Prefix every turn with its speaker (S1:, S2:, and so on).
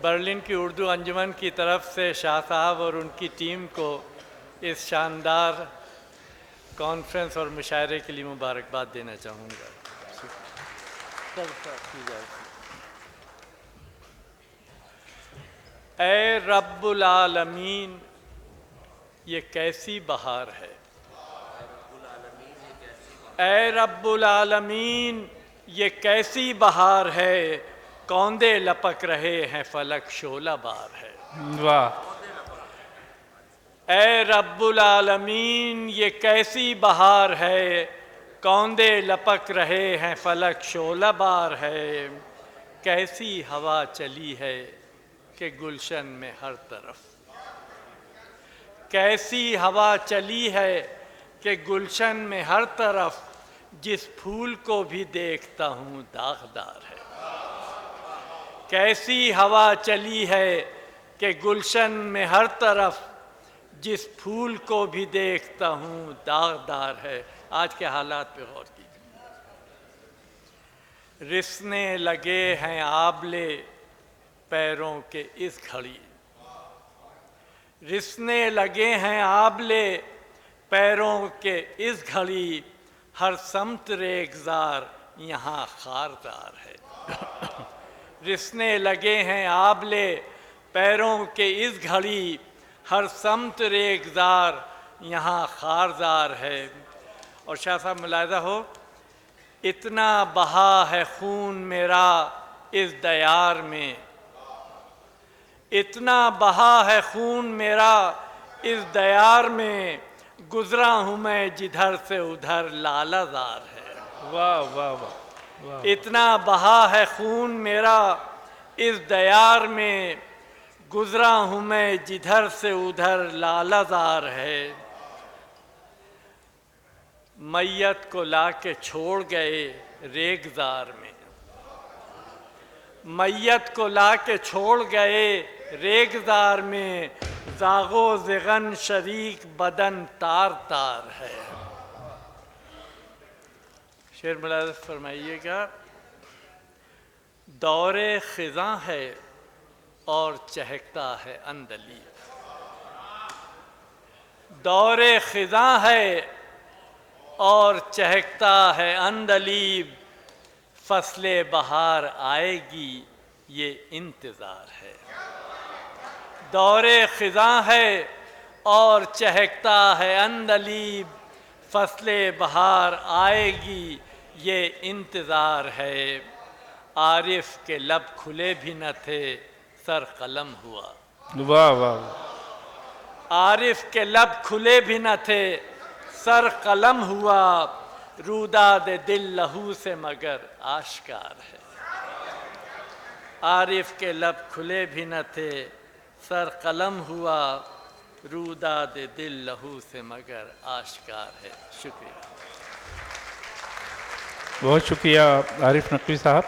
S1: Berlin کی اردو انجمن کی طرف سے شاہ صاحب اور ان کی ٹیم کو اس شاندار کانفرنس اور مشاعرے کے لیے مبارکباد دینا چاہوں گا۔ اے رب العالمین یہ کیسی بہار ہے، اے رب العالمین یہ کیسی بہار ہے، کوندے لپک رہے ہیں فلک شعلہ بار ہے۔
S2: واہ،
S1: اے رب العالمین یہ کیسی بہار ہے، کوندے لپک رہے ہیں فلک شعلہ بار ہے۔ کیسی ہوا چلی ہے کہ گلشن میں ہر طرف، کیسی ہوا چلی ہے کہ گلشن میں ہر طرف، جس پھول کو بھی دیکھتا ہوں داغدار ہے۔ کیسی ہوا چلی ہے کہ گلشن میں ہر طرف، جس پھول کو بھی دیکھتا ہوں داغدار ہے۔ آج کے حالات پہ غور کیجیے۔ رسنے لگے ہیں آبلے پیروں کے اس گھڑی، رسنے لگے ہیں آبلے پیروں کے اس گھڑی، ہر سمت ریگزار یہاں خاردار ہے۔ رسنے لگے ہیں آبلے پیروں کے اس گھڑی، ہر سمت ریگزار یہاں خاردار ہے۔ اور شاہ صاحب ملاحظہ ہو، اتنا بہا ہے خون میرا اس دیار میں، اتنا بہا ہے خون میرا اس دیار میں، گزرا ہوں میں جدھر سے ادھر لالہ زار ہے۔
S2: واہ واہ واہ واہ،
S1: اتنا بہا ہے خون میرا اس دیار میں، گزرا ہوں میں جدھر سے ادھر لالہ زار ہے۔ میت کو لا کے چھوڑ گئے ریگزار میں، میت کو لا کے چھوڑ گئے ریگزار میں، زاغ و زغن شریک بدن تار تار ہے۔ شعر ملاحظہ فرمائیے گا، دور خزاں ہے اور چہکتا ہے عندلیب، دور خزاں ہے اور چہکتا ہے عندلیب، فصل بہار آئے گی یہ انتظار ہے۔ دور خزاں ہے اور چہکتا ہے عندلیب، فصل بہار آئے گی یہ انتظار ہے۔ عارف کے لب کھلے بھی نہ تھے سر قلم ہوا،
S2: واہ واہ،
S1: عارف کے لب کھلے بھی نہ تھے سر قلم ہوا، روداد دل لہو سے مگر آشکار ہے۔ عارف کے لب کھلے بھی نہ تھے سر قلم ہوا، روداد دل لہو سے مگر آشکار ہے۔ شکریہ،
S2: بہت شکریہ عارف نقوی صاحب۔